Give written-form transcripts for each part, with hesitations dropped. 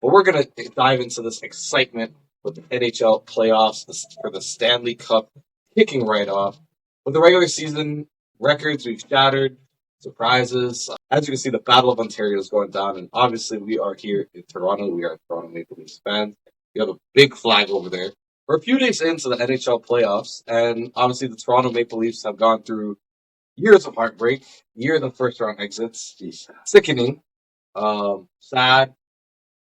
But we're going to dive into this excitement with the NHL playoffs for the Stanley Cup kicking right off. With the regular season records we've shattered, surprises. As you can see, the Battle of Ontario is going down, and obviously we are here in Toronto. We are Toronto Maple Leafs fans. We have a big flag over there. We're a few days into the NHL playoffs, and obviously the Toronto Maple Leafs have gone through years of heartbreak, years of first round exits, sickening, sad.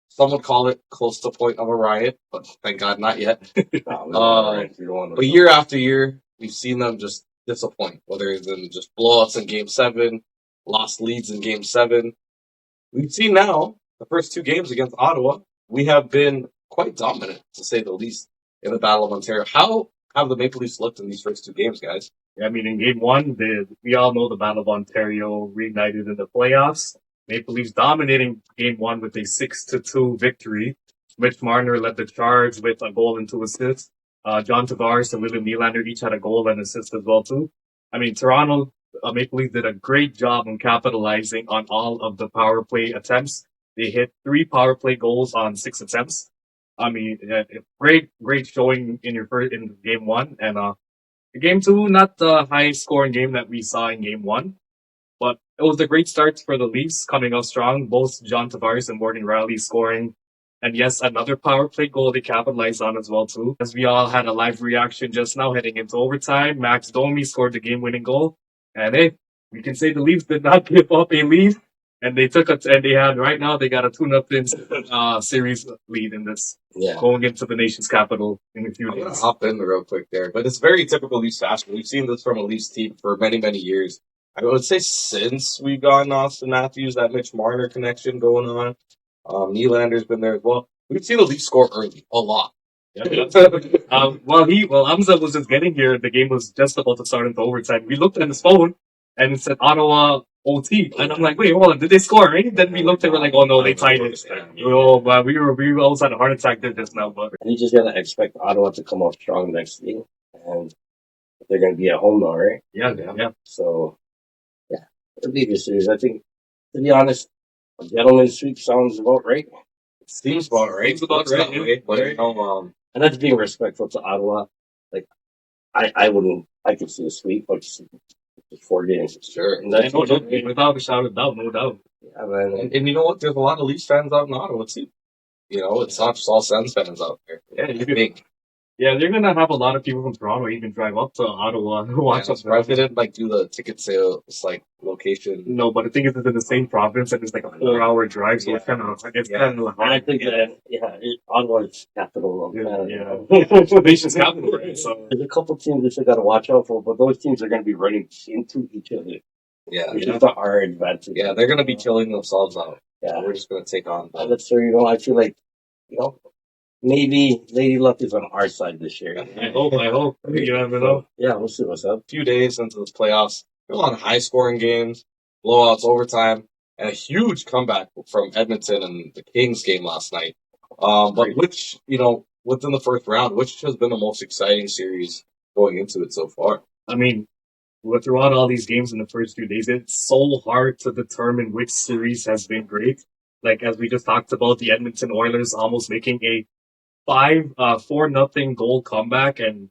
Some would call it close to the point of a riot, but thank God not yet. But year after year, we've seen them just disappoint, whether it's in just blowouts in Game 7, lost leads in Game 7. We've seen now, the first two games against Ottawa, we have been quite dominant, to say the least, in the Battle of Ontario. How have the Maple Leafs looked in these first two games, guys? Yeah, I mean, in Game 1, we all know the Battle of Ontario reignited in the playoffs. Maple Leafs dominating Game 1 with a 6-2 victory. Mitch Marner led the charge with a goal and 2 assists. John Tavares and William Nylander each had a goal and assist as well, too. I mean, Toronto Maple Leafs did a great job in capitalizing on all of the power play attempts. They hit 3 power play goals on 6 attempts. I mean, great showing in Game 1. And Game 2, not the high scoring game that we saw in Game 1, but it was a great start for the Leafs coming out strong. Both John Tavares and Morgan Rielly scoring. And yes, another power play goal they capitalized on as well, too. As we all had a live reaction just now heading into overtime, Max Domi scored the game-winning goal. And hey, we can say the Leafs did not give up a lead. And they got a 2-0 series lead in this, going into the nation's capital in a few days. I'm going to hop in real quick there, but it's very typical Leafs fashion. We've seen this from a Leafs team for many, many years. I would say since we've gotten Austin Matthews, that Mitch Marner connection going on. Nylander's been there as well. We've seen the Leafs score early, a lot. Yeah. Amzad was just getting here, the game was just about to start into overtime. We looked at his phone, and it said Ottawa OT. And I'm like, wait, hold on, did they score already? Then we looked and we're like, oh no, they tied it. Oh, but we almost had a heart attack there just now. But you just gotta expect Ottawa to come off strong next game, and they're gonna be at home now, right? Yeah. So, yeah, it'll be a good series. I think, to be honest, a gentleman's sweep sounds about right. It seems about right. Seems about right. Way, but and that's being respectful to Ottawa. Like, I could see a sweep, but just 4 games. Sure. And that's without a shadow of doubt, no doubt. Yeah, man. And you know what? There's a lot of Leafs fans out in Ottawa, too. You know, it's not just all Sens fans out there. Yeah, Yeah, they're gonna have a lot of people from Toronto even drive up to Ottawa to watch us. They didn't do the ticket sales location. No, but the thing is, it's in the same province and it's like a 4-hour drive, so it's kind of hard. And I think that Ottawa's capital of Canada. The nation's capital, right? So there's a couple teams that you got to watch out for, but those teams are going to be running into each other. Yeah, which is our advantage. Yeah, they're going to be killing themselves out. Yeah, we're just going to take on. That's true. I feel like maybe Lady Luck is on our side this year. I hope. You never know. Yeah, we'll see what's up. A few days into the playoffs, there's a lot of high-scoring games, blowouts, overtime, and a huge comeback from Edmonton and the Kings game last night. But which, within the first round, which has been the most exciting series going into it so far? I mean, throughout all these games in the first few days, it's so hard to determine which series has been great. Like, as we just talked about, the Edmonton Oilers almost making a 4-0 goal comeback, and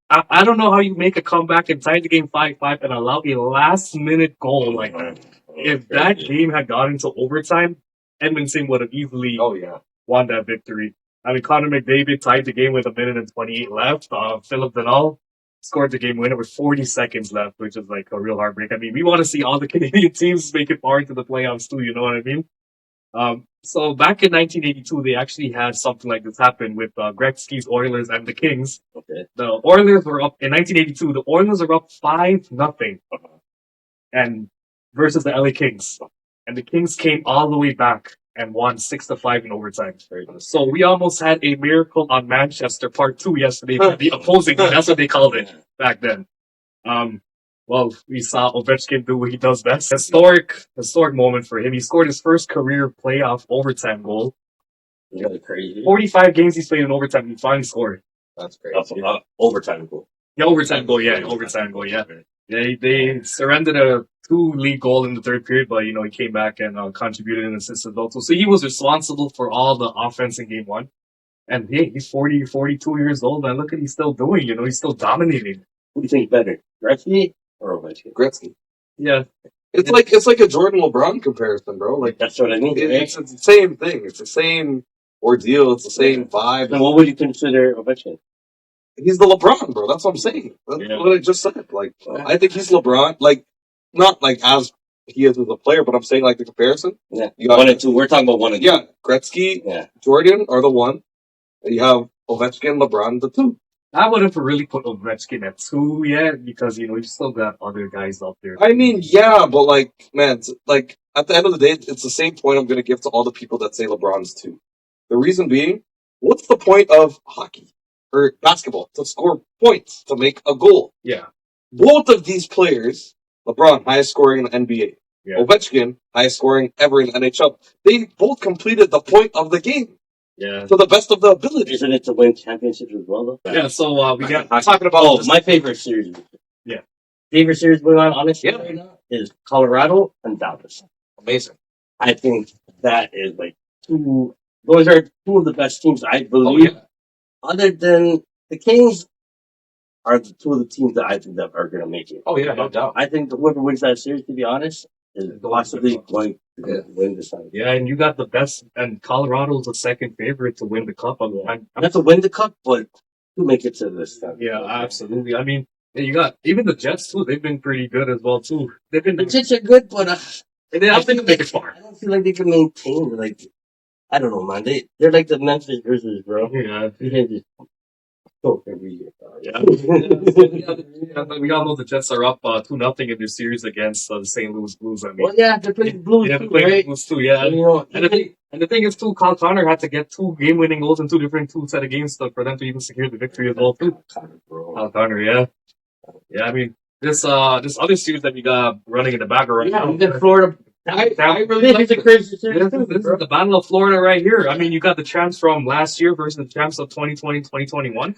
I don't know how you make a comeback and tie the game 5-5 and allow a last-minute goal like that. If that game had gone into overtime, Edmonton would have easily won that victory. I mean, Connor McDavid tied the game with 1:28 left. Philip Danault scored the game winner with 40 seconds left, which is like a real heartbreak. I mean, we want to see all the Canadian teams make it far into the playoffs too, you know what I mean? So back in 1982, they actually had something like this happen with Gretzky's Oilers and the Kings. Okay. The Oilers were up in 1982. The Oilers were up 5-0, and versus the LA Kings, and the Kings came all the way back and won 6-5 in overtime. So we almost had a miracle on Manchester Part 2 yesterday for the opposing team. That's what they called it back then. Well, we saw Ovechkin do what he does best. Historic moment for him. He scored his first career playoff overtime goal. Really crazy. 45 games he's played in overtime. He finally scored. That's crazy. Overtime goal. Yeah, overtime goal. Yeah, overtime goal. Yeah. They surrendered a two lead goal in the third period, but he came back and contributed an assist as well too. So he was responsible for all the offense in game one. And hey, he's 42 years old, man. Look at he's still doing. He's still dominating. Who do you think better, Gretzky or Ovechkin? Gretzky. Yeah, It's like a Jordan LeBron comparison, bro. Like That's what I mean. Right? it's the same thing. It's the same ordeal. It's the same vibe. Then what would you consider Ovechkin? He's the LeBron, bro. That's what I'm saying. That's what I just said. Like, I think he's LeBron. Like, not like as he is as a player, but I'm saying like the comparison. Yeah, You got 1 and 2. We're talking about 1 and 2. Yeah, Gretzky, Yeah. Jordan are the one. And you have Ovechkin, LeBron, the two. I wouldn't really put Ovechkin at 2 yet because you still got other guys out there. I mean, yeah, but like, man, like at the end of the day, it's the same point I'm going to give to all the people that say LeBron's 2. The reason being, what's the point of hockey or basketball? To score points, to make a goal. Yeah. Both of these players, LeBron, highest scoring in the NBA. Yeah. Ovechkin, highest scoring ever in the NHL. They both completed the point of the game Yeah. to the best of their ability. Isn't it to win championships as well, though? Yeah. So we got talking about my favorite series. Yeah. Favorite series going on, honestly, Yeah. right now is Colorado and Dallas. Amazing. I think that is like those are two of the best teams, I believe. Oh, yeah. Other than the Kings are the two of the teams that I think that are going to make it. Oh, yeah, no doubt. I think whoever wins that series, to be honest, is possibly going to win this time. Yeah, and you got the best, and Colorado's the second favorite to win the cup. Not to win the cup, but to make it to this time. Yeah, absolutely. I mean, you got even the Jets too. They've been pretty good as well too. They've been The Jets are good, but I don't think they make it far. I don't feel like they can maintain. Like, I don't know, man. They're like the Memphis Grizzlies, bro. Yeah. You can't just choke every year. Yeah. We all know the Jets are up 2-0 in their series against the St. Louis Blues. I mean, Well, yeah, they're playing Blues yeah, too, they're playing right? Blues too. Yeah, and the thing is too, Kyle Connor had to get 2 game-winning goals in 2 different set of games for them to even secure the victory as well too. Kyle Connor, yeah. I mean, this other series that we got running in the background right now. we got Florida. I really like the crazy series. This is the Battle of Florida right here. I mean, you got the champs from last year versus the champs of 2020, 2021.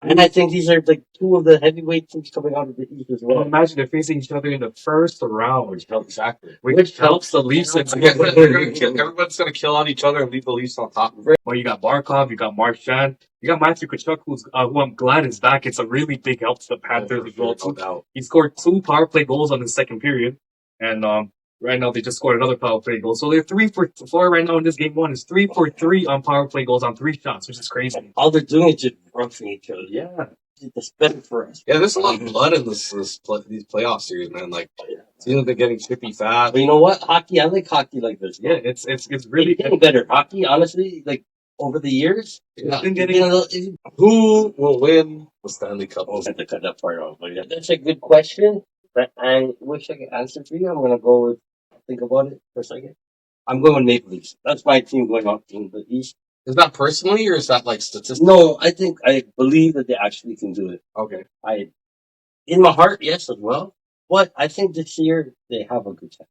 And I think these are like two of the heavyweight teams coming out of the East as Well, well. imagine they're facing each other in the first round, Exactly. which helps the Leafs. Everyone's going to kill on each other and leave the Leafs on top. Well, you got Barkov, you got Marchand, you got Matthew Tkachuk, who I'm glad is back. It's a really big help to the Panthers as well. No doubt. He scored 2 power play goals on the second period, and right now they just scored another power play goal. So they're 3 for 4 right now in this game one. Is 3 for 3 on power play goals on 3 shots, which is crazy. All they're doing is just roughing each other. Yeah. It's better for us. Yeah, there's a lot of blood in these playoff series, man. Like, seeing they're getting chippy fast. But you know what? Hockey, I like hockey like this. Yeah, it's really It's getting better. Hockey, honestly, like over the years, Yeah. been getting a little. Who will win the Stanley Cup? I have to cut that part off. But yeah, that's a good question. But I wish I could answer for you. I'm gonna go with think about it for a second. I'm going with Maple Leafs. That's my team going off in the East. Is that personally, or is that like statistical? No, I believe that they actually can do it. Okay. In my heart, yes, as well. But I think this year they have a good chance.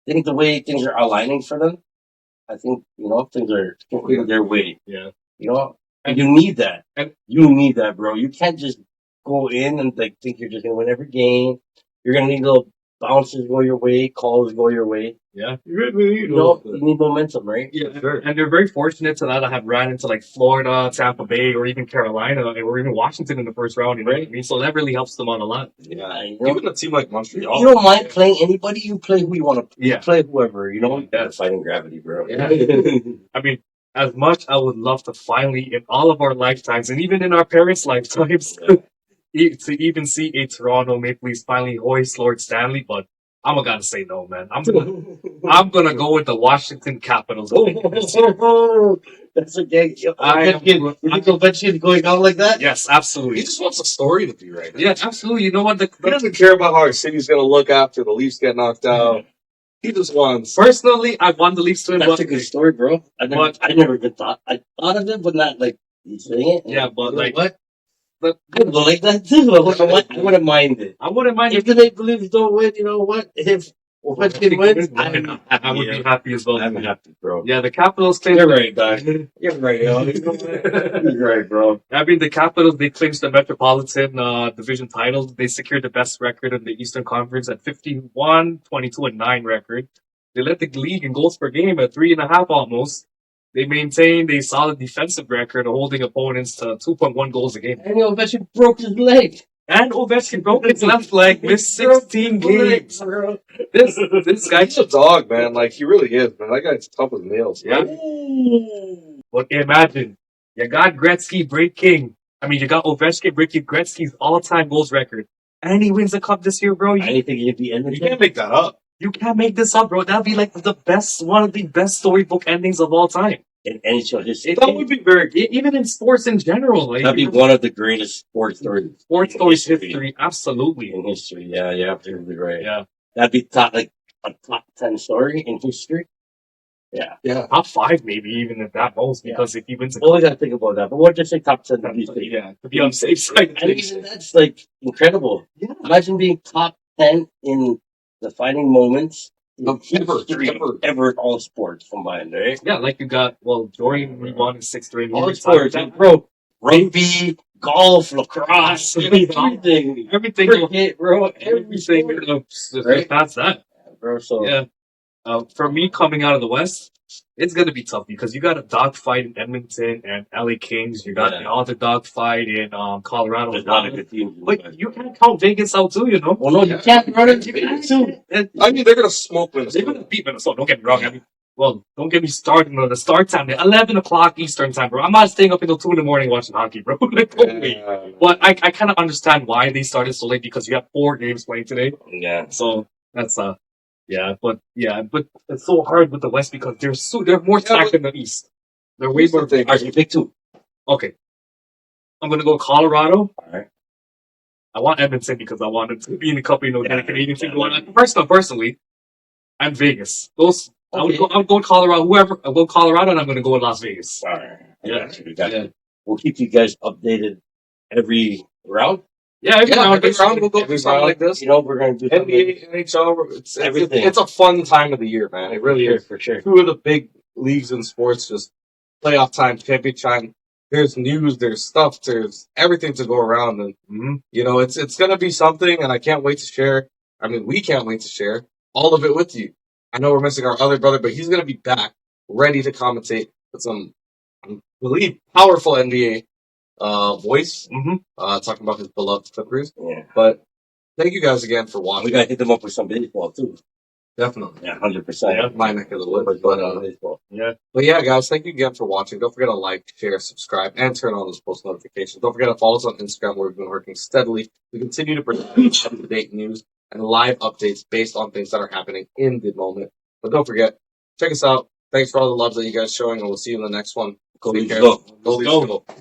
I think the way things are aligning for them, I think things are going their way. Yeah. And you need that. And You need that, bro. You can't just go in and like think you're just gonna win every game. You're gonna need little bounces go your way, calls go your way. yeah. You need momentum, right? Yeah, sure. And they're very fortunate to not have ran into like Florida, Tampa Bay, or even Carolina, or even Washington in the first round. You know what I mean? So that really helps them out a lot. Yeah. You Even a team like Montreal. don't mind playing anybody. You play who you want to. Yeah. Play whoever. That's fighting gravity, bro. Yeah. I mean, as much I would love to finally, in all of our lifetimes, and even in our parents' lifetimes, to even see a Toronto Maple Leafs finally hoist Lord Stanley, but I'm gonna say no, man. I'm gonna go with the Washington Capitals. That's a gang. You I think Ovechkin's going out like that? Yes, He absolutely. just wants a story to be right now. Yeah, absolutely. You know what? He doesn't care about how our city's going to look after the Leafs get knocked out. He just wants. Personally, I want the Leafs to win. That's but- a good story, bro. I never even thought. I thought of it, but not like you saying it. Yeah, but You know like, what? but I would like that too. I wouldn't mind it. I wouldn't mind If the Maple Leafs don't win, you know what? If Ovechkin wins. Why not? I would be happy as well. I'm happy, bro. Yeah, the Capitals claimed. You're right, guy. You're right, yo. You're right, bro. I mean, the Capitals, they clinched the Metropolitan Division title. They secured the best record in the Eastern Conference at 51, 22, and 9 record. They led the league in goals per game at 3.5 almost. They maintained a solid defensive record, holding opponents to 2.1 goals a game. And Ovechkin broke his leg. And Ovechkin broke his left leg, missed 16 games. This guy, He's a dog, man. Like, he really is, man. That guy's tough as nails. yeah. But imagine, you got Gretzky breaking. I mean, you got Ovechkin breaking Gretzky's all-time goals record, and he wins the cup this year, bro. Anything you be in You can't make that up. You can't make this up, bro. That'd be like one of the best storybook endings of all time. in NHL history. That would be very, even in sports in general. Like, That'd be one of the greatest sports stories. Sports stories history, absolutely. In history, yeah, you're absolutely right. Yeah. That'd be a top 10 story in history. Yeah. Yeah. Top 5 maybe, even at that most, because if he wins a Always gotta think about that. But we'll just say top 10 to be safe. yeah, to be on the safe side. And even that's like incredible. Yeah. Imagine being top 10 in the fighting moments Of ever in all sports combined, right? Yeah, like you got, Jordan, we won in 6th grade. All sports, bro. Rugby, golf, lacrosse, everything. Everything. Cricket, bro. Everything. Right? That's that. Bro, so. Yeah. For me, coming out of the West, it's going to be tough because you got a dogfight in Edmonton and LA Kings. You got the other dogfight in Colorado. There's not a good team. But you can't count Vegas out too, you know? Well, no, you can't run into Vegas too. I mean, they're going to smoke Minnesota. They're going to beat Minnesota. Don't get me wrong. I mean, don't get me started on the start time. 11 o'clock Eastern time, bro. I'm not staying up until 2 in the morning watching hockey, bro. Like, no way. But I kind of understand why they started so late because you have 4 games playing today. Yeah. So that's but it's so hard with the West because they're more stacked than the East. They're way more. thing. Are you pick 2? Okay, I'm gonna go Colorado. All right. I want Edmonton because I want it to be in the cup. You know, get a Canadian team going on. Personally, and Vegas. Those I would go Colorado. I'll go Colorado, and I'm gonna go in Las Vegas. All right. Yeah. Yeah. We'll keep you guys updated every round. Yeah, every round we'll go through something like this. You know, we're going to do NBA, NHL, it's everything. It's a fun time of the year, man. It really is. For sure. 2 of the big leagues in sports, just playoff time, championship time. There's news, there's stuff, there's everything to go around. And, you know, it's going to be something, and I can't wait to share. I mean, we can't wait to share all of it with you. I know we're missing our other brother, but he's going to be back, ready to commentate with some, I believe, powerful NBA voice, talking about his beloved Clippers. Yeah. But thank you guys again for watching. We got to hit them up with some baseball, too. Definitely. Yeah, 100%. Yeah, my neck of the woods. But baseball. yeah, guys, thank you again for watching. Don't forget to like, share, subscribe, and turn on those post notifications. Don't forget to follow us on Instagram, where we've been working steadily. We continue to bring up-to-date news and live updates based on things that are happening in the moment. But don't forget, check us out. Thanks for all the love that you guys showing, and we'll see you in the next one. Go, Take care. go. Go.